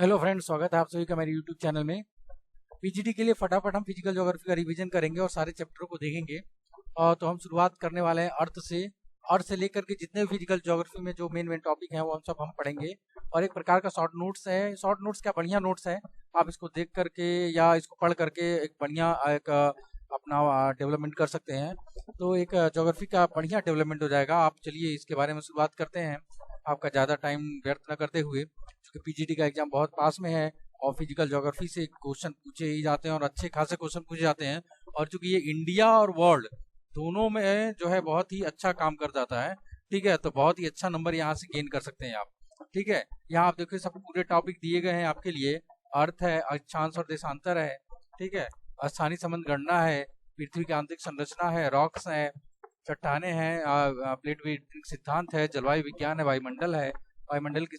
Hello friends, स्वागत है आप सभी का मेरे यूट्यूब चैनल में। पीजीटी के लिए फटाफट हम फिजिकल ज्योग्राफी का रिवीजन करेंगे और सारे चैप्टरों को देखेंगे। और तो हम शुरुआत करने वाले हैं अर्थ से लेकर के जितने भी फिजिकल ज्योग्राफी में जो मेन मेन टॉपिक हैं वो हम सब हम पढ़ेंगे। और एक प्रकार का शॉर्ट नोट्स है, शॉर्ट नोट्स क्या बढ़िया नोट्स है, आप इसको देख करके या इसको पढ़ करके एक बढ़िया एक अपना डेवलपमेंट कर सकते हैं। तो एक ज्योग्राफी का बढ़िया डेवलपमेंट हो जाएगा। आप चलिए इसके बारे में शुरुआत करते हैं, आपका ज़्यादा टाइम व्यर्थ न करते हुए, क्योंकि पीजीटी का एग्जाम बहुत पास में है और फिजिकल ज्योग्राफी से क्वेश्चन पूछे ही जाते हैं और अच्छे खासे क्वेश्चन पूछे जाते हैं। और चूंकि ये इंडिया और वर्ल्ड दोनों में जो है बहुत ही अच्छा काम कर जाता है, ठीक है, तो बहुत ही अच्छा नंबर यहाँ से गेन कर सकते हैं आप। ठीक है, यहाँ आप देखिए सब पूरे टॉपिक दिए गए हैं आपके लिए। अर्थ है, अक्षांश और देशांतर है, ठीक है, स्थानीय संबंध गणना है, पृथ्वी की आंतरिक संरचना है, रॉक्स है, चट्टाने हैं, प्लेट वेटिंग सिद्धांत है, जलवायु विज्ञान है, वायुमंडल है, वायुमंडल की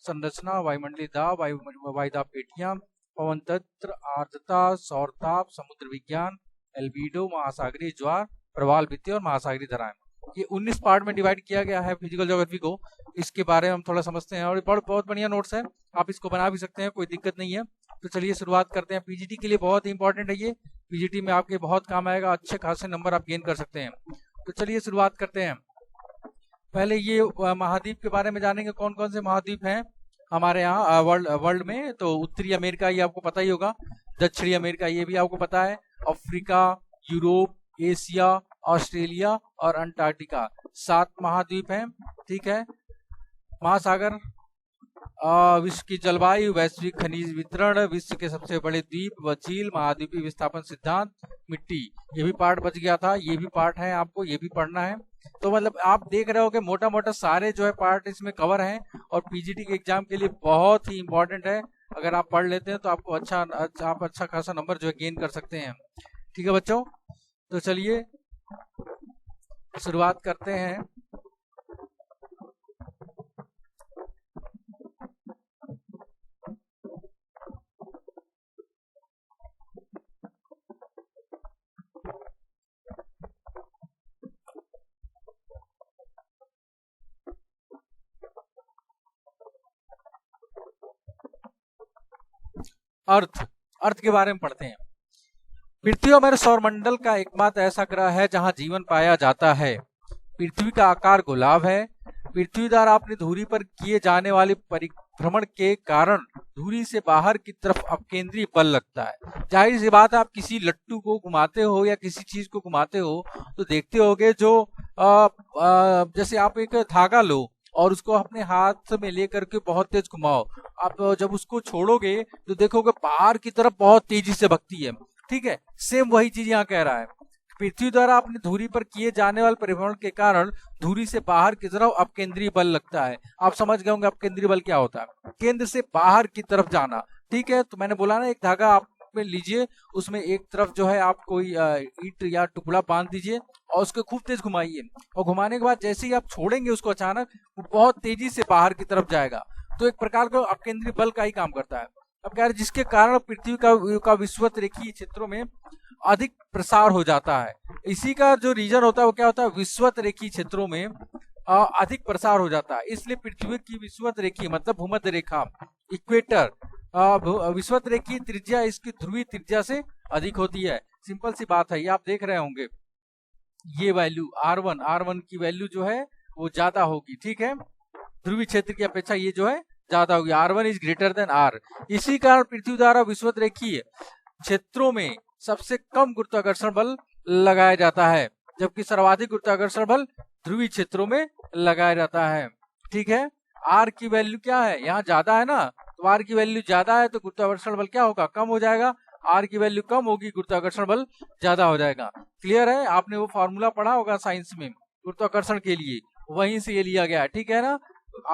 संरचना, वायुमंडलीय दाब, वायुदाब पेटियां, पवन तंत्र, आर्द्रता, सौरताप, समुद्र विज्ञान, एल्बिडो, महासागरीय ज्वार, प्रवाल भित्ति और महासागरीय धाराएं। ये 19 पार्ट में डिवाइड किया गया है फिजिकल ज्योग्राफी को। इसके बारे में हम थोड़ा समझते हैं और बहुत बढ़िया नोट्स है, आप इसको बना भी सकते हैं, कोई दिक्कत नहीं है। तो चलिए शुरुआत करते हैं। पीजीटी के लिए बहुत ही इंपॉर्टेंट है ये, पीजीटी में आपके बहुत काम आएगा, अच्छे खासे नंबर आप गेन कर सकते हैं। तो चलिए शुरुआत करते हैं। पहले ये महाद्वीप के बारे में जानेंगे, कौन कौन से महाद्वीप हैं हमारे यहाँ वर्ल्ड में। तो उत्तरी अमेरिका ये आपको पता ही होगा, दक्षिणी अमेरिका ये भी आपको पता है, अफ्रीका, यूरोप, एशिया, ऑस्ट्रेलिया और अंटार्कटिका, 7 महाद्वीप हैं। ठीक है, महासागर, विश्व की जलवायु, वैश्विक खनिज वितरण, विश्व के सबसे बड़े द्वीप व झील, महाद्वीपीय विस्थापन सिद्धांत, मिट्टी, ये भी पार्ट बच गया था, ये भी पार्ट है, आपको ये भी पढ़ना है। तो मतलब आप देख रहे हो कि मोटा मोटा सारे जो है पार्ट इसमें कवर हैं और पीजीटी के एग्जाम के लिए बहुत ही इंपॉर्टेंट है। अगर आप पढ़ लेते हैं तो आपको आप अच्छा खासा नंबर जो है गेन कर सकते हैं। ठीक है बच्चों, तो चलिए शुरुआत करते हैं। अर्थ के बारे में पढ़ते हैं। पृथ्वी हमारे सौरमंडल का एकमात्र ऐसा ग्रह है जहां जीवन पाया जाता है। पृथ्वी का आकार गोलाव है। पृथ्वी द्वारा अपनी धुरी पर किए जाने वाले परिभ्रमण के कारण धुरी से बाहर की तरफ अपकेंद्रीय बल लगता है। जाहिर सी बात है, आप किसी लट्टू को घुमाते हो या किसी चीज को घुमाते हो तो देखते होगे जो जैसे आप एक धागा लो और उसको अपने हाथ में लेकर के बहुत तेज घुमाओ, आप जब उसको छोड़ोगे तो देखोगे बाहर की तरफ बहुत तेजी से भगती है। ठीक है, सेम वही चीज यहाँ कह रहा है। पृथ्वी द्वारा अपनी धुरी पर किए जाने वाले परिभ्रमण के कारण धुरी से बाहर की तरफ अपकेंद्रीय बल लगता है। आप समझ गए होंगे अपकेंद्रीय बल क्या होता है, केंद्र से बाहर की तरफ जाना। ठीक है, तो मैंने बोला ना, एक धागा आप में लीजिए, उसमें एक तरफ जो है आप कोई ईंट या टुकड़ा बांध दीजिए और उसको खूब तेज घुमाइए, और घुमाने के बाद जैसे ही आप छोड़ेंगे उसको अचानक, वो बहुत तेजी से बाहर की तरफ जाएगा। तो एक प्रकार का अपकेंद्रीय बल का ही काम करता है। अब कह रहे जिसके कारण पृथ्वी का विषुवत रेखीय क्षेत्रों में अधिक प्रसार हो जाता है। इसी का जो रीजन होता है वो क्या होता है, विषुवत रेखीय क्षेत्रों में अधिक प्रसार हो जाता है। इसलिए पृथ्वी की विषुवत रेखीय मतलब भूमध्य रेखा, इक्वेटर, विषुवत रेखीय त्रिज्या इसकी ध्रुवीय त्रिज्या से अधिक होती है। सिंपल सी बात है, ये आप देख रहे होंगे, ये वैल्यू R1 की वैल्यू जो है वो ज्यादा होगी। ठीक है, ध्रुवीय क्षेत्र की अपेक्षा ये जो है ज्यादा होगी, R1 is greater than R। इसी कारण पृथ्वी द्वारा विषुवत रेखीय क्षेत्रों में सबसे कम गुरुत्वाकर्षण बल लगाया जाता है, जबकि सर्वाधिक गुरुत्वाकर्षण बल ध्रुवीय क्षेत्रों में लगाया जाता है। ठीक है, R की वैल्यू क्या है, यहाँ ज्यादा है ना, तो R की वैल्यू ज्यादा है तो गुरुत्वाकर्षण बल क्या होगा, कम हो जाएगा। R की वैल्यू कम होगी, गुरुत्वाकर्षण बल ज्यादा हो जाएगा। क्लियर है, आपने वो फॉर्मूला पढ़ा होगा साइंस में गुरुत्वाकर्षण के लिए, वहीं से ये लिया गया है। ठीक है ना,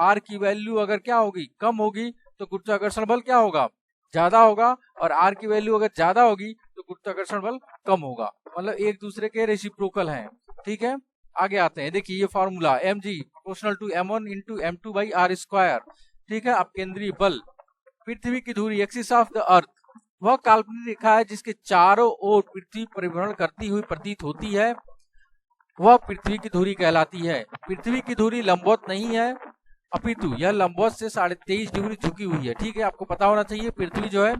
R की वैल्यू अगर क्या होगी, कम होगी, तो गुरुत्वाकर्षण बल क्या होगा, ज्यादा होगा, और R की वैल्यू अगर ज्यादा होगी तो गुरुत्वाकर्षण बल कम होगा। मतलब एक दूसरे के रेसिप्रोकल हैं। ठीक है, आगे आते हैं। देखिए ये formula mg proportional to m1 into m2 by r square. ठीक है, अब केंद्रीय बल, पृथ्वी की धुरी एक्सिस ऑफ द अर्थ वह काल्पनिक रेखा है जिसके चारों ओर पृथ्वी परिभ्रमण करती हुई प्रतीत होती है, वह पृथ्वी की धुरी कहलाती है। पृथ्वी की धुरी लंबवत नहीं है, अपितु यह लंबवत से 23.5 डिग्री झुकी हुई है। ठीक है, आपको पता होना चाहिए पृथ्वी जो है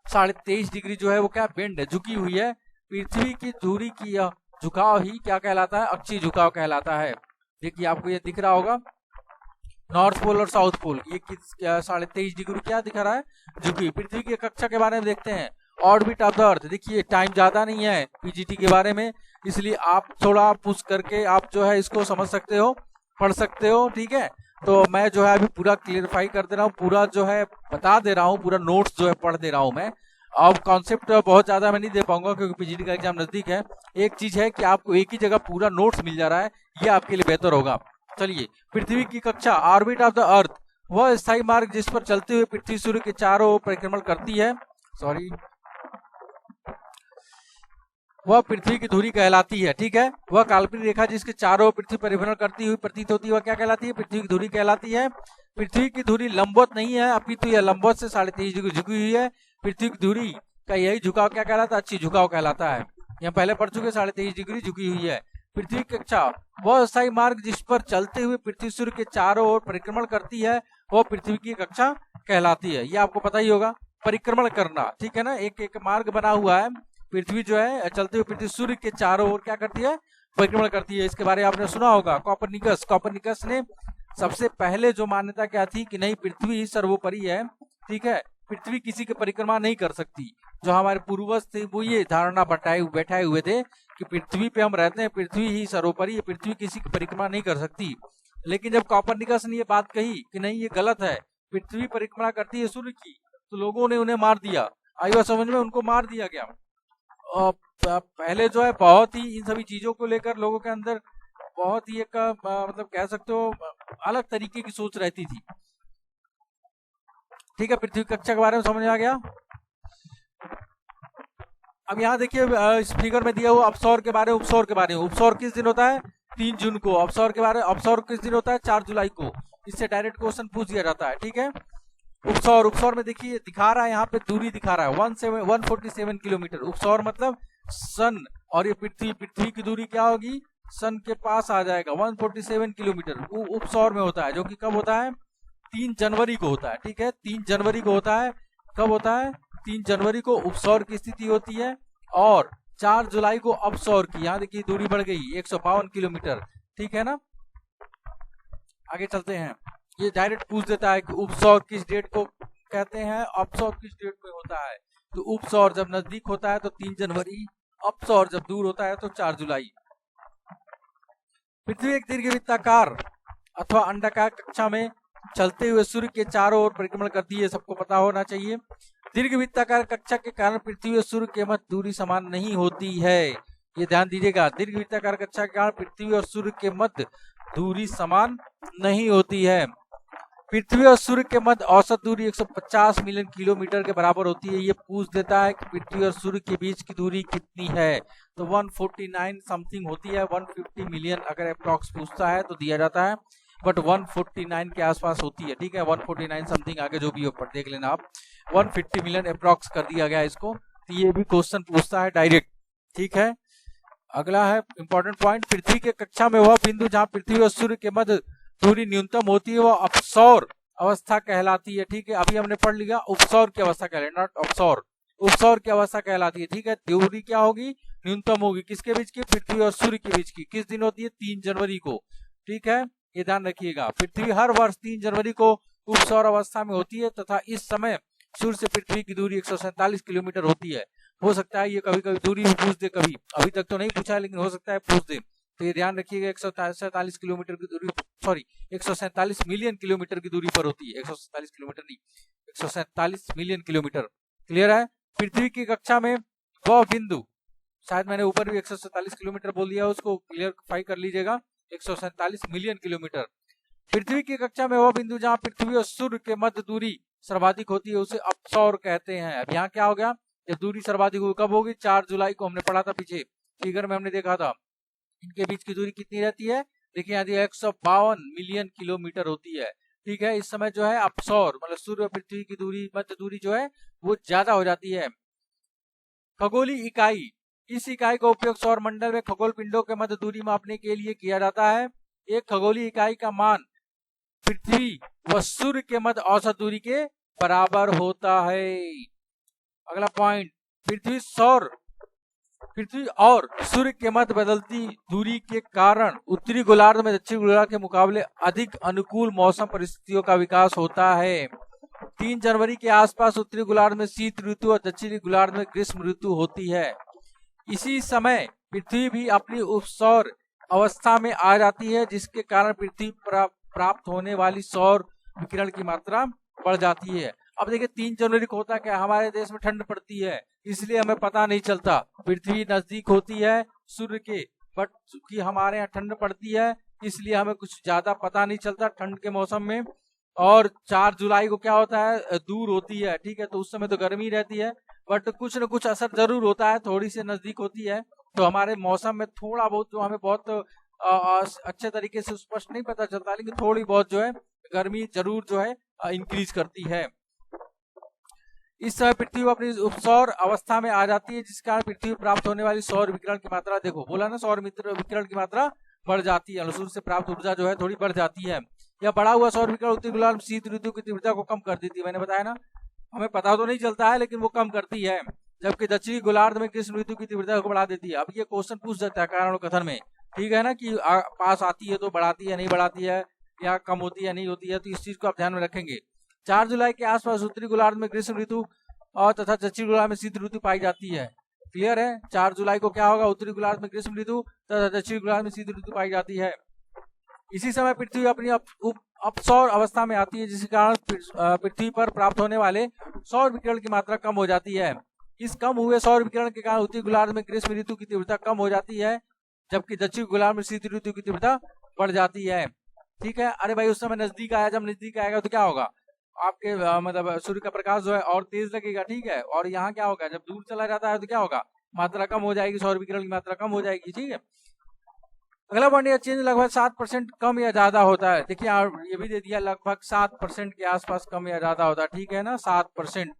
23.5 डिग्री जो है वो क्या बेंड है, झुकी हुई है। पृथ्वी की धुरी की यह झुकाव ही क्या कहलाता है, अक्षीय झुकाव कहलाता है। देखिए आपको ये दिख रहा होगा नॉर्थ पोल और साउथ पोल, ये 23.5 डिग्री क्या दिखा रहा है, झुकी। पृथ्वी की कक्षा के बारे में देखते हैं, ऑर्बिट ऑफ द अर्थ। देखिए टाइम ज्यादा नहीं है पीजीटी के बारे में, इसलिए आप थोड़ा पुश करके आप जो है इसको समझ सकते हो, पढ़ सकते हो। ठीक है, तो मैं जो है अभी पूरा क्लियरिफाई कर दे रहा हूँ, पूरा जो है बता दे रहा हूँ, पूरा नोट्स जो है पढ़ दे रहा हूँ मैं। अब कॉन्सेप्ट बहुत ज्यादा मैं नहीं दे पाऊंगा क्योंकि पीजीटी का एग्जाम नजदीक है। एक चीज है कि आपको एक ही जगह पूरा नोट्स मिल जा रहा है, ये आपके लिए बेहतर होगा। चलिए, पृथ्वी की कक्षा, ऑर्बिट ऑफ द अर्थ, वह स्थायी मार्ग जिस पर चलते हुए पृथ्वी सूर्य के चारों ओर परिक्रमण करती है, सॉरी, वह पृथ्वी की धुरी कहलाती है। ठीक है, वह काल्पनिक रेखा जिसके चारों ओर पृथ्वी परिभ्रमण करती हुई प्रतीत होती है, वह क्या कहलाती है, पृथ्वी की धुरी कहलाती है। पृथ्वी की धुरी लंबवत नहीं है, अपितु यह लंबवत से 23.5 डिग्री झुकी हुई है। पृथ्वी की धुरी का यही झुकाव क्या कहलाता है, अक्षीय झुकाव कहलाता है। यहाँ पहले पढ़ चुके, 23.5 डिग्री झुकी हुई है। पृथ्वी की कक्षा, वह स्थायी मार्ग जिस पर चलते हुए पृथ्वी सूर्य के चारों ओर परिक्रमण करती है, वह पृथ्वी की कक्षा कहलाती है। ये आपको पता ही होगा, परिक्रमण करना। ठीक है ना, एक एक मार्ग बना हुआ है, पृथ्वी जो है चलते हुए पृथ्वी सूर्य के चारों ओर क्या करती है, परिक्रमण करती है। इसके बारे में आपने सुना होगा, कॉपरनिकस ने सबसे पहले जो मान्यता क्या थी कि नहीं, पृथ्वी सर्वोपरि है। ठीक है, पृथ्वी किसी की परिक्रमा नहीं कर सकती। जो हमारे पूर्वज थे वो ये धारणा बैठाए हुए थे कि पृथ्वी पे हम रहते हैं, पृथ्वी ही सर्वोपरि है, पृथ्वी किसी की परिक्रमा नहीं कर सकती। लेकिन जब कॉपरनिकस ने ये बात कही कि नहीं ये गलत है, पृथ्वी परिक्रमा करती है सूर्य की, तो लोगों ने उन्हें मार दिया। आई बात समझ में, उनको मार दिया गया। पहले जो है बहुत ही इन सभी चीजों को लेकर लोगों के अंदर बहुत ही एक मतलब कह सकते हो अलग तरीके की सोच रहती थी। ठीक है, पृथ्वी कक्षा के बारे में समझ में आ गया। अब यहाँ देखिए इस फिगर में दिया हुआ अपसौर के बारे में, उपसौर के बारे में। उपसौर किस दिन होता है, 3 जून को। अपसौर के बारे में, अपसौर किस दिन होता है, 4 जुलाई को। इससे डायरेक्ट क्वेश्चन पूछ दिया जाता है। ठीक है, उपसौर में देखिए दिखा रहा है, यहाँ पे दूरी दिखा रहा है 147 किलोमीटर। उपसौर मतलब सन, और ये पृथ्वी की दूरी क्या होगी, सन के पास आ जाएगा, 147 किलोमीटर उपसौर में होता है, जो कि कब होता है, 3 जनवरी को होता है। ठीक है, 3 जनवरी को होता है। कब होता है, 3 जनवरी को उपसौर की स्थिति होती है, और 4 जुलाई को अपसौर की। यहाँ देखिए दूरी बढ़ गई 152 किलोमीटर। ठीक है ना, आगे चलते हैं। ये डायरेक्ट पूछ देता है कि उपसौर किस डेट को कहते हैं, अपसौर किस डेट में होता है। तो उपसौर जब नजदीक होता है तो 3 जनवरी, अपसौर जब दूर होता है तो 4 जुलाई। पृथ्वी एक दीर्घवृत्ताकार अथवा अंडाकार कक्षा में चलते हुए सूर्य के चारों ओर परिक्रमण करती है, सबको पता होना चाहिए। दीर्घवृत्ताकार कक्षा के कारण पृथ्वी और सूर्य के मध्य दूरी समान नहीं होती है। ये ध्यान दीजिएगा, दीर्घवृत्ताकार कक्षा के कारण पृथ्वी और सूर्य के मध्य दूरी समान नहीं होती है। पृथ्वी और सूर्य के मध्य औसत दूरी 150 मिलियन किलोमीटर के बराबर होती है। ये पूछ देता है कि पृथ्वी और सूर्य के बीच की दूरी कितनी है, तो 149 समथिंग होती है। 150 मिलियन अगर अप्रॉक्स पूछता है तो दिया जाता है, बट 149 के आसपास होती है। ठीक है, 149 समथिंग, आगे जो भी हो पर देख लेना आप। 150 मिलियन अप्रॉक्स कर दिया गया इसको, तो ये भी क्वेश्चन पूछता है डायरेक्ट। ठीक है, अगला है इंपॉर्टेंट पॉइंट, पृथ्वी के कक्षा में वह बिंदु जहां पृथ्वी और सूर्य के मध्य दूरी न्यूनतम होती है, वह अपसौर अवस्था कहलाती है। ठीक है, अभी हमने पढ़ लिया उपसौर की अवस्था कहलाती है, नॉट अपसौर, उपसौर की अवस्था कहलाती है। ठीक है, दूरी क्या होगी, न्यूनतम होगी, किसके बीच की, पृथ्वी और सूर्य के बीच की। किस दिन होती है, 3 जनवरी को। ठीक है, ये ध्यान रखिएगा, पृथ्वी हर वर्ष 3 जनवरी को उपसौर अवस्था में होती है, तथा इस समय सूर्य से पृथ्वी की दूरी 147 किलोमीटर होती है। हो सकता है ये कभी कभी दूरी भी पूछ दे, कभी, अभी तक तो नहीं पूछा है लेकिन हो सकता है पूछ दे, तो ये ध्यान रखिएगा 147 किलोमीटर की दूरी, सॉरी 147 मिलियन किलोमीटर की दूरी पर होती है, 147 किलोमीटर नहीं, 147 मिलियन किलोमीटर। क्लियर है। पृथ्वी की कक्षा में वह बिंदु, शायद मैंने ऊपर भी 147 किलोमीटर बोल दिया, उसको क्लियरफाई कर लीजिएगा, 147 मिलियन किलोमीटर। पृथ्वी की कक्षा में वह बिंदु जहां पृथ्वी और सूर्य के मध्य दूरी सर्वाधिक होती है उसे अपसौर कहते हैं। अब यहाँ क्या हो गया, ये दूरी सर्वाधिक कब होगी, 4 जुलाई को। हमने पढ़ा था पीछे फिगर में, हमने देखा था इनके बीच की दूरी कितनी रहती है, देखिए यहाँ 152 मिलियन किलोमीटर होती है। ठीक है, इस समय जो है अपसौर मतलब सूर्य और पृथ्वी की दूरी, मध्य दूरी जो है वो ज्यादा हो जाती है। खगोलीय इकाई, इस इकाई का उपयोग सौर मंडल में खगोल पिंडों के मध्य दूरी मापने के लिए किया जाता है। एक खगोलीय इकाई का मान पृथ्वी व सूर्य के मध्य औसत दूरी के बराबर होता है। अगला पॉइंट, पृथ्वी और सूर्य के मध्य बदलती दूरी के कारण उत्तरी गोलार्ध में दक्षिणी गोलार्ध के मुकाबले अधिक अनुकूल मौसम परिस्थितियों का विकास होता है। 3 जनवरी के आसपास उत्तरी गोलार्ध में शीत ऋतु और दक्षिणी गोलार्ध में ग्रीष्म ऋतु होती है। इसी समय पृथ्वी भी अपनी उपसौर अवस्था में आ जाती है, जिसके कारण पृथ्वी प्राप्त होने वाली सौर विकिरण की मात्रा बढ़ जाती है। अब देखिए 3 जनवरी को होता क्या, हमारे देश में ठंड पड़ती है, इसलिए हमें पता नहीं चलता, पृथ्वी नजदीक होती है सूर्य के, बट चूंकि हमारे यहाँ ठंड पड़ती है इसलिए हमें कुछ ज्यादा पता नहीं चलता ठंड के मौसम में। और 4 जुलाई को क्या होता है, दूर होती है, ठीक है, तो उस समय तो गर्मी रहती है, बट कुछ न कुछ असर जरूर होता है, थोड़ी सी नजदीक होती है तो हमारे मौसम में थोड़ा बहुत जो हमें बहुत अच्छे तरीके से स्पष्ट नहीं पता चलता, लेकिन थोड़ी बहुत जो है गर्मी जरूर जो है इंक्रीज करती है। इस समय पृथ्वी अपनी उपसौर अवस्था में आ जाती है, जिस कारण पृथ्वी प्राप्त होने वाली सौर विकिरण की मात्रा, देखो बोला ना, सौर विकिरण की मात्रा बढ़ जाती है, सूर्य से प्राप्त ऊर्जा जो है थोड़ी बढ़ जाती है। यह बढ़ा हुआ सौर विकिरण उत्तरी गोलार्ध में शीत ऋतु की तीव्रता को कम कर देती है, मैंने बताया ना, हमें पता तो नहीं चलता है लेकिन वो कम करती है, जबकि दक्षिणी गोलार्ध में ग्रीष्म ऋतु की तीव्रता को बढ़ा देती है। अब ये क्वेश्चन पूछ सकता है कारण और कथन में, ठीक है ना, कि पास आती है तो बढ़ाती है नहीं बढ़ाती है, या कम होती है नहीं होती है, तो इस चीज को आप ध्यान में रखेंगे। 4 जुलाई के आसपास उत्तरी गोलार्ध में ग्रीष्म ऋतु और तथा दक्षिणी गोलार्ध में शीत ऋतु पाई जाती है। क्लियर है, 4 जुलाई को क्या होगा, उत्तरी गोलार्ध में ग्रीष्म ऋतु तथा दक्षिणी गोलार्ध में शीत ऋतु पाई जाती है। इसी समय पृथ्वी अपनी अपसौर अवस्था में आती है, जिसके कारण पृथ्वी पर प्राप्त होने वाले सौर विकिरण की मात्रा कम हो जाती है। इस कम हुए सौर विकिरण के कारण उत्तरी गोलार्ध में ग्रीष्म ऋतु की तीव्रता कम हो जाती है, जबकि दक्षिणी गोलार्ध में शीत ऋतु की तीव्रता बढ़ जाती है। ठीक है, अरे भाई उस समय नजदीक आया, जब नजदीक आएगा तो क्या होगा, आपके मतलब सूर्य का प्रकाश जो है और तेज लगेगा, ठीक है, और यहाँ क्या होगा, जब दूर चला जाता है तो क्या होगा, मात्रा कम हो जाएगी, सौर विकिरण की मात्रा कम हो जाएगी। ठीक है, अगला पॉइंट, चेंज लगभग 7% कम या ज्यादा होता है। देखिए ये भी दे दिया, लगभग 7% के आसपास कम या ज्यादा होता है, ठीक है ना, 7%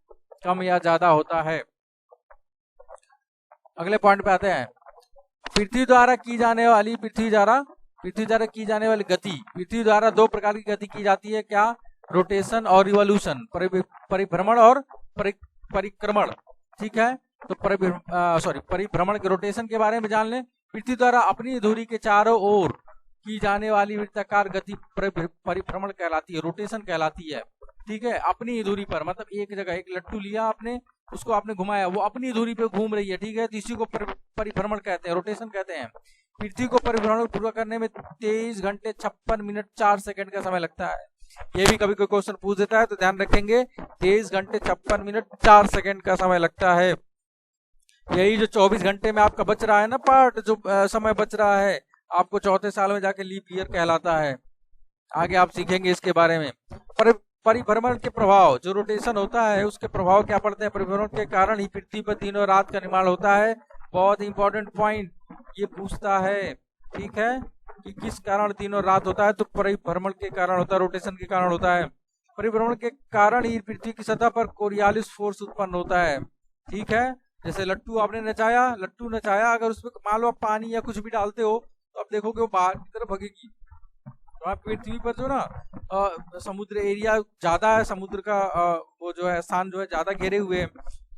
कम या ज्यादा होता है। अगले पॉइंट पे आते हैं, पृथ्वी द्वारा की जाने वाली गति, पृथ्वी द्वारा 2 प्रकार की गति की जाती है, क्या, रोटेशन और रिवॉल्यूशन, परिभ्रमण और परिक्रमण। ठीक है, तो परिभ्रमण के रोटेशन के बारे में जान लें। पृथ्वी द्वारा अपनी धुरी के चारों ओर की जाने वाली वृत्ताकार गति परिभ्रमण कहलाती है, रोटेशन कहलाती है। ठीक है, अपनी धुरी पर, मतलब एक जगह एक लट्टू लिया आपने, उसको आपने घुमाया, वो अपनी धुरी पे घूम रही है, ठीक है, तो इसी को परिभ्रमण कहते हैं, रोटेशन कहते हैं। पृथ्वी को परिभ्रमण पूरा करने में 23 घंटे 56 मिनट 4 सेकंड का समय लगता है। ये भी कभी कोई क्वेश्चन पूछ देता है तो ध्यान रखेंगे, 23 घंटे 56 मिनट 4 सेकंड का समय लगता है। यही जो 24 घंटे में आपका बच रहा है ना पार्ट, जो समय बच रहा है, आपको चौथे साल में जाके लीप ईयर कहलाता है। आगे आप सीखेंगे इसके बारे में। परिभ्रमण के प्रभाव, जो रोटेशन होता है उसके प्रभाव क्या पड़ते हैं, परिभ्रमण के कारण ही पृथ्वी पर दिनों रात का निर्माण होता है। बहुत इंपॉर्टेंट पॉइंट ये पूछता है, ठीक है, कि किस कारण दिनों रात होता है, तो परिभ्रमण के कारण होता है, रोटेशन के कारण होता है। परिभ्रमण के कारण ही पृथ्वी की सतह पर कोरियालिस फोर्स उत्पन्न होता है। ठीक है, जैसे लट्टू आपने नचाया, अगर उसमें मान लो आप पानी या कुछ भी डालते हो तो आप देखोगे वो बाहर की तरफ भगेगी। तो आप पृथ्वी पर जो ना समुद्र एरिया ज्यादा है, समुद्र का वो जो है स्थान जो है ज्यादा घेरे हुए हैं,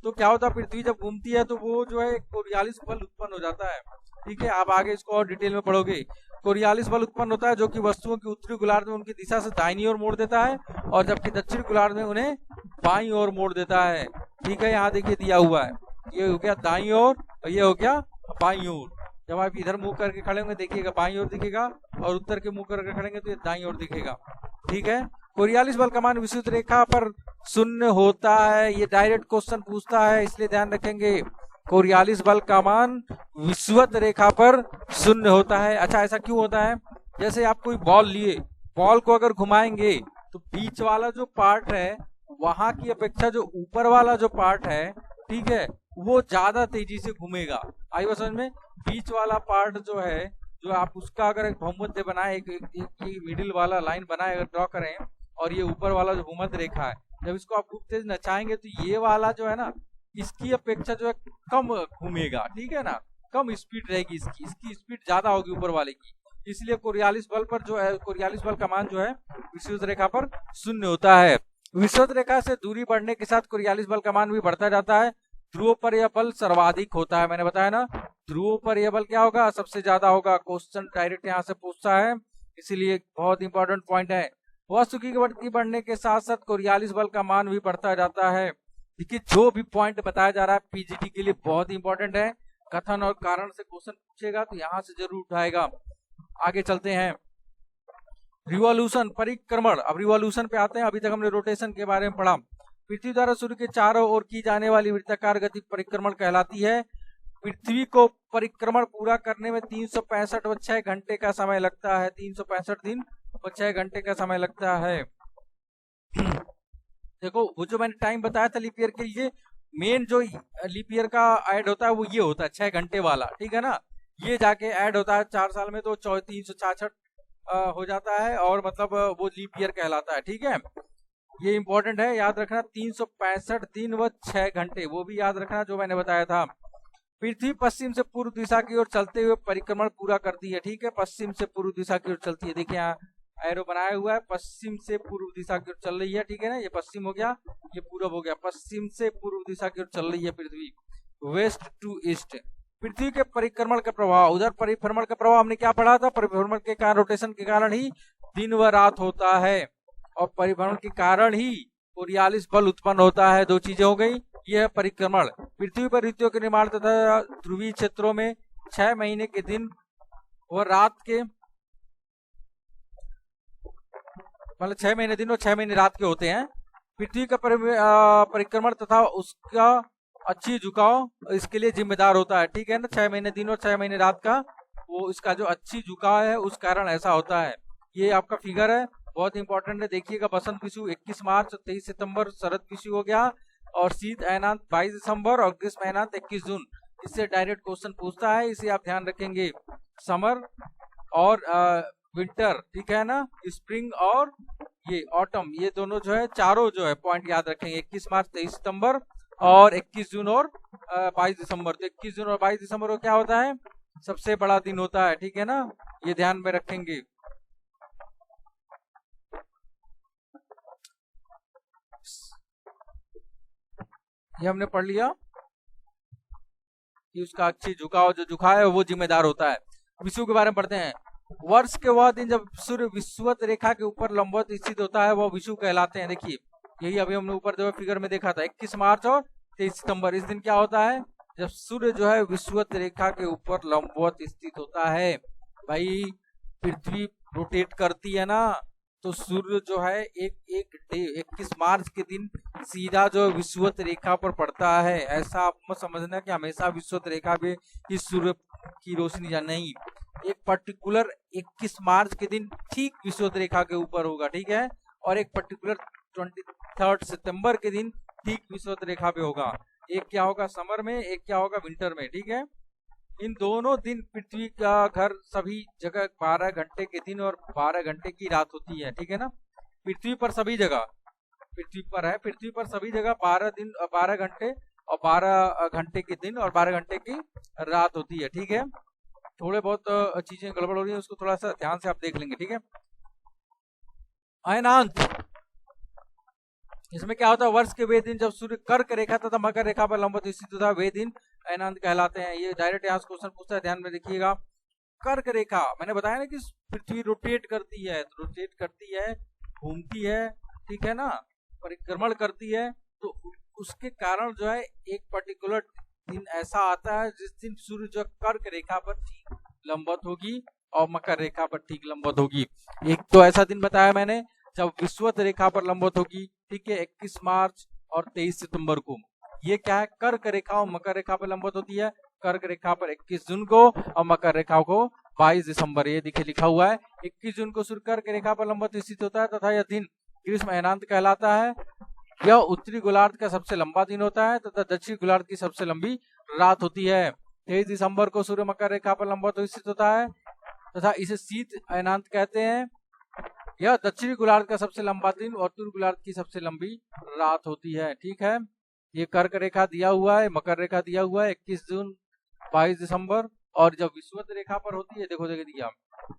तो क्या होता है, पृथ्वी जब घूमती है तो वो जो है कोरियालिस बल उत्पन्न हो जाता है। ठीक है, आप आगे इसको और डिटेल में पढ़ोगे। कोरियालिस बल उत्पन्न होता है जो कि वस्तुओं की उत्तरी गोलार्ध में उनकी दिशा से दाहिनी ओर मोड़ देता है, और जबकि दक्षिणी गोलार्ध में उन्हें बाईं ओर मोड़ देता है। ठीक है, यहाँ देखिए दिया हुआ है, ये हो गया दाईं ओर और ये हो गया बाईं ओर। जब आप इधर मुंह करके खड़े होंगे देखिएगा बाईं ओर दिखेगा, और उत्तर के मुंह करके खड़ेंगे तो ये दाईं ओर दिखेगा। ठीक है, कोरियालिस बल का मान विषुवत रेखा पर शून्य होता है। ये डायरेक्ट क्वेश्चन पूछता है, इसलिए ध्यान रखेंगे, कोरियालिस बल का मान विषुवत रेखा पर शून्य होता है। अच्छा, ऐसा क्यों होता है, जैसे आप कोई बॉल लिए, बॉल को अगर घुमाएंगे तो बीच वाला जो पार्ट है वहां की अपेक्षा जो ऊपर वाला जो पार्ट है, ठीक है, वो ज्यादा तेजी से घूमेगा। आई बात समझ में, बीच वाला पार्ट जो है, जो आप उसका अगर एक भूमध्य बनाए, एक मिडिल वाला लाइन बनाए, अगर ड्रॉ करें, और ये ऊपर वाला जो भूमध्य रेखा है, जब इसको आप खूब तेज नचाएंगे तो ये वाला जो है ना, इसकी अपेक्षा जो है कम घूमेगा। ठीक है ना, कम स्पीड रहेगी इसकी स्पीड ज्यादा होगी ऊपर वाले की। इसलिए कोरियालिस बल पर जो है, कोरियालिस बल का मान जो है विषुवत रेखा पर 0 होता है। विषुवत रेखा से दूरी बढ़ने के साथ कोरियालिस बल का मान भी बढ़ता जाता है। ध्रुवों पर यह बल सर्वाधिक होता है, मैंने बताया ना, ध्रुवों पर यह बल क्या होगा, सबसे ज्यादा होगा। क्वेश्चन डायरेक्ट यहाँ से पूछता है, इसीलिए बहुत इंपॉर्टेंट पॉइंट है। वस्तु की गति बढ़ने के साथ साथ कोरियालिस बल का मान भी बढ़ता जाता है। देखिए जो भी पॉइंट बताया जा रहा है पीजीटी के लिए बहुत इंपॉर्टेंट है। कथन और कारण से क्वेश्चन पूछेगा तो यहाँ से जरूर उठाएगा। आगे चलते हैं, रिवॉल्यूशन, परिक्रमण। अब रिवॉल्यूशन पे आते हैं। अभी तक हमने रोटेशन के बारे में पढ़ा। पृथ्वी द्वारा सूर्य के चारों ओर की जाने वाली वृत्ताकार गति परिक्रमण कहलाती है। पृथ्वी को परिक्रमण पूरा करने में 365 व 6 घंटे का समय लगता है। 365 दिन और 6 घंटे का समय लगता है। देखो वो जो मैंने टाइम बताया था लीप ईयर के लिए, मेन जो लीप ईयर का ऐड होता है वो ये होता है 6 घंटे वाला, ठीक है ना। ये जाके ऐड होता है 4 साल में तो 366 हो जाता है, और मतलब वो लीप ईयर कहलाता है, ठीक है। ये इंपॉर्टेंट है, याद रखना। 365 दिन व 6 घंटे, वो भी याद रखना जो मैंने बताया था। पृथ्वी पश्चिम से पूर्व दिशा की ओर चलते हुए परिक्रमण पूरा करती है, ठीक है। पश्चिम से पूर्व दिशा की ओर चलती है। देखिए यहाँ एरो बनाया हुआ है, पश्चिम से पूर्व दिशा की ओर चल रही है, ठीक है ना। ये पश्चिम हो गया, ये पूरब हो गया। पश्चिम से पूर्व दिशा की ओर चल रही है पृथ्वी, वेस्ट टू ईस्ट। पृथ्वी के परिक्रमण का प्रभाव, उधर परिभ्रमण का प्रभाव हमने क्या पढ़ा था, परिभ्रमण के कारण, रोटेशन के कारण ही दिन व रात होता है, और परिभ्रमण के कारण ही कोरियालिस बल उत्पन्न होता है। 2 चीजें हो गई, यह है परिक्रमण। पृथ्वी पर ऋतुओं के निर्माण तथा ध्रुवीय क्षेत्रों में 6 महीने के दिन और रात के, मतलब 6 महीने दिन और 6 महीने रात के होते हैं। पृथ्वी का परिक्रमण तथा उसका अच्छी झुकाव इसके लिए जिम्मेदार होता है, ठीक है ना। 6 महीने दिन और 6 महीने रात का, वो इसका जो अच्छी झुकाव है उस कारण ऐसा होता है। ये आपका फिगर है, बहुत इंपॉर्टेंट है, देखिएगा। बसंत विषु 21 मार्च, 23 सितंबर शरद विषु हो गया, और शीत अयनांत 22 दिसंबर, और ग्रीष्म अयनांत 21 जून। इससे डायरेक्ट क्वेश्चन पूछता है, इसे आप ध्यान रखेंगे। समर और विंटर, ठीक है ना। स्प्रिंग और ये ऑटम, ये दोनों जो है, चारों जो है पॉइंट याद रखेंगे। 21 मार्च, 23 सितंबर और 21 जून और 22 दिसंबर। तो 21 जून और 22 दिसंबर को क्या होता है, सबसे बड़ा दिन होता है, ठीक है ना। ये ध्यान में रखेंगे। ये हमने पढ़ लिया कि उसका अच्छी झुकाव, जो झुकाव है वो जिम्मेदार होता है। विषुव के बारे में पढ़ते हैं। वर्ष के वह दिन जब सूर्य विषुवत रेखा के ऊपर लंबवत स्थित होता है, वह विषुव कहलाते हैं। देखिए यही अभी हमने ऊपर जो फिगर में देखा था, 21 मार्च और 23 सितंबर। इस दिन क्या होता है, जब सूर्य जो है विषुवत रेखा के ऊपर लंबवत स्थित होता है। भाई पृथ्वी रोटेट करती है ना, तो सूर्य जो है एक डे 21 मार्च के दिन सीधा जो विषुवत रेखा पर पड़ता है। ऐसा आप मत समझना कि हमेशा विषुवत रेखा पे इस सूर्य की रोशनी या नहीं, एक पर्टिकुलर 21 मार्च के दिन ठीक विषुवत रेखा के ऊपर होगा, ठीक है। और एक पर्टिकुलर 23 सितंबर के दिन ठीक विषुवत रेखा पे होगा। एक क्या होगा समर में, एक क्या होगा विंटर में, ठीक है। इन दोनों दिन पृथ्वी का घर सभी जगह 12 घंटे के दिन और 12 घंटे की रात होती है, ठीक है ना। पृथ्वी पर सभी जगह, पृथ्वी पर है, पृथ्वी पर सभी जगह 12 दिन 12 घंटे और 12 घंटे के दिन और 12 घंटे की रात होती है, ठीक है। थोड़े बहुत चीजें गड़बड़ हो रही है, उसको थोड़ा सा ध्यान से आप देख लेंगे, ठीक है। अयनांत, इसमें क्या होता है, वर्ष के वे दिन जब सूर्य कर्क रेखा तथा मकर रेखा पर लंबवत स्थित होता है, वे दिन अयनांत कहलाते हैं। ये डायरेक्ट यहाँ क्वेश्चन पूछता है, ध्यान में देखिएगा। कर्क रेखा, मैंने बताया ना कि पृथ्वी रोटेट करती है, रोटेट करती है, घूमती है, ठीक है ना, परिक्रमण करती है। तो उसके कारण जो है एक पर्टिकुलर दिन ऐसा आता है जिस दिन सूर्य जो कर्क रेखा पर ठीक लंबवत होगी और मकर रेखा पर ठीक लंबवत होगी। एक तो ऐसा दिन बताया मैंने जब विषुवत रेखा पर लंबवत होगी, ठीक है, 21 मार्च और 23 सितंबर को। ये क्या है, कर्क रेखा और मकर रेखा पर लंबवत होती है। कर्क रेखा पर 21 जून को और मकर रेखा को 22 दिसंबर। ये देखिए लिखा हुआ है, 21 जून को सूर्य कर्क रेखा पर लंबवत स्थित होता है तथा यह दिन ग्रीष्म अयनांत कहलाता है। यह उत्तरी गोलार्ध का सबसे लंबा दिन होता है तथा दक्षिणी गोलार्ध की सबसे लंबी रात होती है। 23 दिसंबर को सूर्य मकर रेखा पर लंबवत स्थित होता है तथा इसे शीत अयनांत कहते हैं। यह दक्षिणी गोलार्ध का सबसे लंबा दिन और उत्तरी गोलार्ध की सबसे लंबी रात होती है, ठीक है। ये कर्क रेखा दिया हुआ है, मकर रेखा दिया हुआ है, 21 जून 22 दिसंबर, और जब विषुवत रेखा पर होती है, देखो दिया,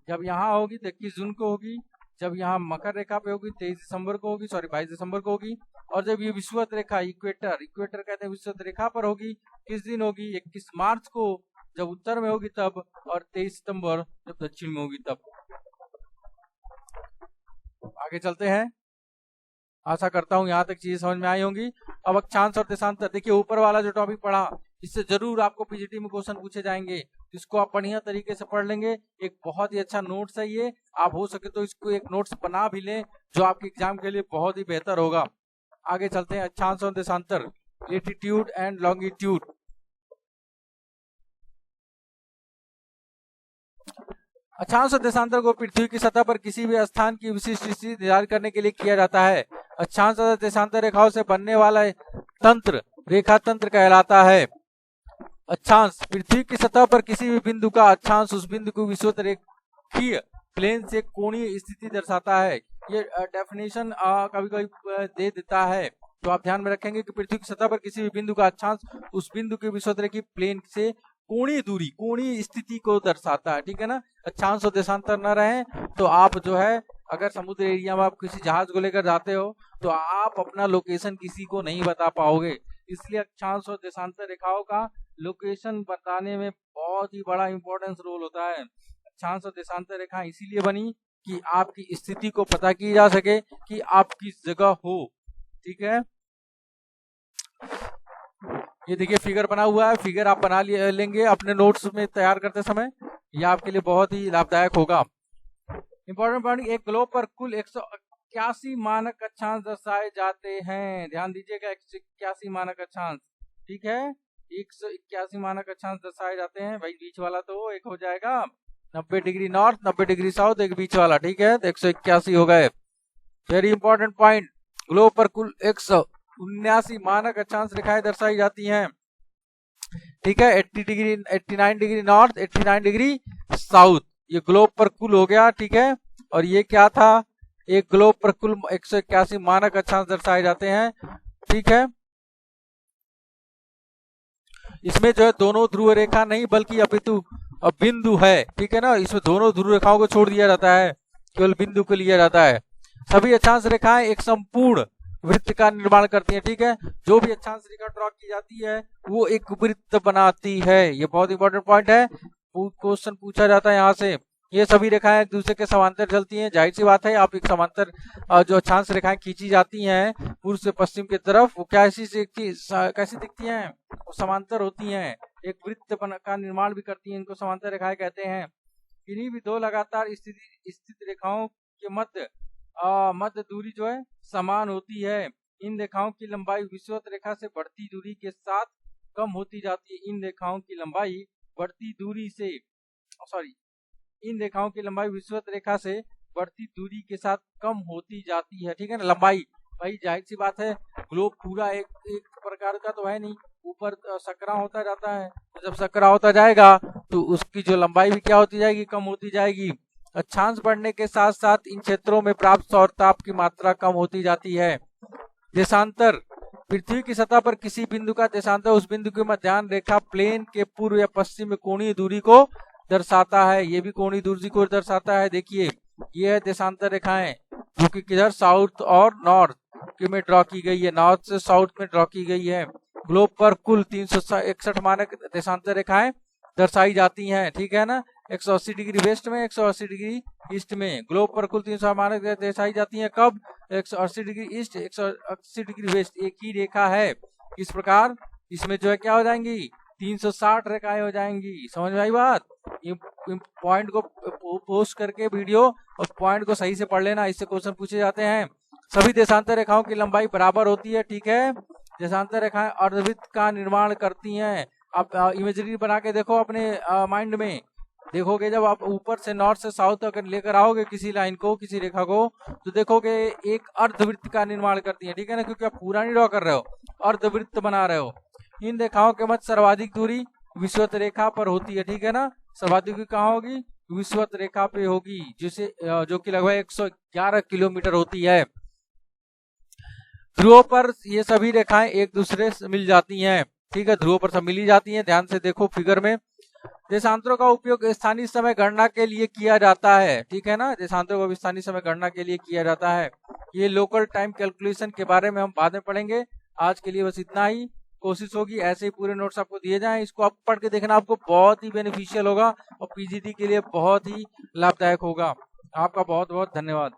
जब यहाँ होगी तो 21 जून को होगी, जब यहाँ मकर रेखा पे होगी 23 दिसंबर को होगी, 22 दिसंबर को होगी, और जब ये विषुवत रेखा इक्वेटर कहते हैं विषुवत रेखा पर होगी, किस दिन होगी? 21 मार्च को जब उत्तर में होगी तब, और 23 सितंबर जब दक्षिण में होगी तब। आगे चलते हैं, आशा करता हूं यहां तक चीजें समझ में आई होंगी। अब अक्षांश और देशांतर, देखिए ऊपर वाला जो टॉपिक पढ़ा इससे जरूर आपको पीजीटी में क्वेश्चन पूछे जाएंगे, इसको आप बढ़िया तरीके से पढ़ लेंगे। एक बहुत ही अच्छा नोट्स है ये, आप हो सके तो इसको एक नोट्स बना भी लें जो आपके एग्जाम के लिए बहुत ही बेहतर होगा। आगे चलते हैं, अक्षांश और देशांतर, लेटीट्यूड एंड लॉन्गिट्यूड। अक्षांश और देशांतर को पृथ्वी की सतह पर किसी भी स्थान की विशिष्ट स्थिति निर्धारित करने के लिए किया जाता है। अक्षांश और देशांतर रेखाओं से बनने वाला तंत्र रेखा तंत्र कहलाता है। अक्षांश, पृथ्वी की सतह पर किसी भी बिंदु का अक्षांश उस बिंदु को विषुवत रेखीय प्लेन से कोणीय स्थिति दर्शाता है। ये डेफिनेशन कभी कभी दे देता है, तो आप ध्यान में रखेंगे कि पृथ्वी की सतह पर किसी भी बिंदु का अक्षांश उस बिंदु के विषुवत रेखीय प्लेन से कोणीय दूरी, कोणीय स्थिति को दर्शाता है, ठीक है ना। अक्षांश और देशांतर न रहे तो आप जो है, अगर समुद्र एरिया में आप किसी जहाज को लेकर जाते हो तो आप अपना लोकेशन किसी को नहीं बता पाओगे, इसलिए अक्षांश और देशांतर रेखाओं का लोकेशन बताने में बहुत ही बड़ा इंपॉर्टेंस रोल होता है। अक्षांश और देशांतर रेखा इसीलिए बनी कि आपकी स्थिति को पता की जा सके कि आप किस जगह हो, ठीक है। ये देखिए फिगर बना हुआ है, फिगर आप बना लेंगे अपने नोट्स में तैयार करते समय, यह आपके लिए बहुत ही लाभदायक होगा। इंपॉर्टेंट पॉइंट, एक ग्लोब पर कुल 181 मानक अक्षांश दर्शाए जाते हैं। ध्यान दीजिएगा, 181 मानक अक्षांश, ठीक है, 181 मानक अक्षांश दर्शाए जाते हैं। भाई बीच वाला तो एक हो जाएगा 90 डिग्री नॉर्थ, 90 डिग्री साउथ, एक बीच वाला, ठीक है, तो 181 हो गए। वेरी इंपॉर्टेंट पॉइंट, ग्लोब पर कुल 179 मानक अक्षांश रेखाएं दर्शाई जाती हैं, ठीक है, 89 डिग्री नॉर्थ, 89 डिग्री साउथ, ये ग्लोब पर कुल हो गया, ठीक है। और ये क्या था, एक ग्लोब पर कुल 181 मानक अक्षांश दर्शाए जाते हैं, ठीक है। इसमें जो है दोनों ध्रुव रेखा नहीं बल्कि अपितु बिंदु है, ठीक है ना, इसमें दोनों ध्रुव रेखाओं को छोड़ दिया जाता है, केवल बिंदु को लिया जाता है। सभी अक्षांश रेखाएं एक संपूर्ण वृत्त का निर्माण करती है, ठीक है, जो भी अक्षांश रेखा ड्रॉ की जाती है वो एक वृत्त बनाती है। ये बहुत इंपॉर्टेंट पॉइंट है, क्वेश्चन पूछा जाता है यहाँ से। ये सभी रेखाएं एक दूसरे के समांतर चलती हैं, जाहिर सी बात है, आप एक समांतर जो अक्षांश रेखाएं खींची जाती हैं पूर्व से पश्चिम की तरफ, वो कैसी दिखती हैं, वो समांतर होती हैं, एक वृत्त का निर्माण भी करती हैं, इनको समांतर रेखाएं कहते हैं। इन्हीं भी दो लगातार स्थित रेखाओं के मध्य दूरी जो है समान होती है। इन रेखाओं की लंबाई विषुवत रेखा से बढ़ती दूरी के साथ कम होती जाती है। इन रेखाओं की लंबाई विषुवत रेखा से बढ़ती दूरी के साथ कम होती जाती है, ठीक है ना। लंबाई, भाई जाहिर सी बात है, ग्लोब पूरा एक प्रकार का तो है नहीं, ऊपर सकरा होता जाता है, तो जब सकरा होता जाएगा तो उसकी जो लंबाई भी क्या होती जाएगी, कम होती जाएगी। अक्षांश बढ़ने के साथ साथ इन क्षेत्रों में प्राप्त सौर ताप की मात्रा कम होती जाती है। देशांतर, पृथ्वी की सतह पर किसी बिंदु का देशांतर उस बिंदु की मध्याह्न रेखा प्लेन के पूर्व या पश्चिम में कोणीय दूरी को दर्शाता है। ये भी कोणीय दूरी को दर्शाता है। देखिए ये है देशांतर रेखाएं जो कि किधर, साउथ और नॉर्थ में ड्रॉ की गई है, नॉर्थ से साउथ में ड्रॉ की गई है। ग्लोब पर कुल 361 मानक देशांतर रेखाएं दर्शाई जाती हैं, ठीक है ना, 180 डिग्री वेस्ट में, 180 डिग्री ईस्ट में। ग्लोब पर कुल 300 मानक दर्शाई जाती हैं, कब, 180 डिग्री ईस्ट, 180 डिग्री वेस्ट, एक ही रेखा है। इस प्रकार इसमें जो है क्या हो जाएंगी, 360 रेखाएं हो जाएंगी। समझ में आई बात। ये पॉइंट को पोस्ट करके वीडियो और पॉइंट को सही से पढ़ लेना, इससे क्वेश्चन पूछे जाते हैं। सभी देशांतर रेखाओं की लंबाई बराबर होती है, ठीक है। देशांतर रेखाएं अर्धवृत्त का निर्माण करती हैं। आप इमेजरी बना के देखो अपने माइंड में, देखोगे जब आप ऊपर से नॉर्थ से साउथ तक लेकर आओगे किसी लाइन को, किसी रेखा को, तो देखोगे एक अर्धवृत्त का निर्माण करती है, ठीक है ना, क्योंकि आप पूरा नहीं ड्रॉ कर रहे हो, अर्धवृत्त बना रहे हो। इन रेखाओं के मध्य सर्वाधिक दूरी विषुवत रेखा पर होती है, ठीक है ना। सर्वाधिक दूरी कहाँ होगी, विषुवत रेखा पे होगी, जिसे जो कि लगभग 111 किलोमीटर होती है। ध्रुवों पर ये सभी रेखाएं एक दूसरे से मिल जाती हैं, ठीक है, ध्रुवों पर सब मिली जाती हैं। ध्यान से देखो फिगर में, देशांतरों का उपयोग स्थानीय समय गणना के लिए किया जाता है, ठीक है ना। देशांतरों का स्थानीय समय गणना के लिए किया जाता है। ये लोकल टाइम कैलकुलेशन के बारे में हम बाद में पढ़ेंगे। आज के लिए बस इतना ही। कोशिश होगी ऐसे ही पूरे नोट्स आपको दिए जाएं, इसको आप पढ़ के देखना, आपको बहुत ही बेनिफिशियल होगा और पीजीटी के लिए बहुत ही लाभदायक होगा। आपका बहुत बहुत धन्यवाद।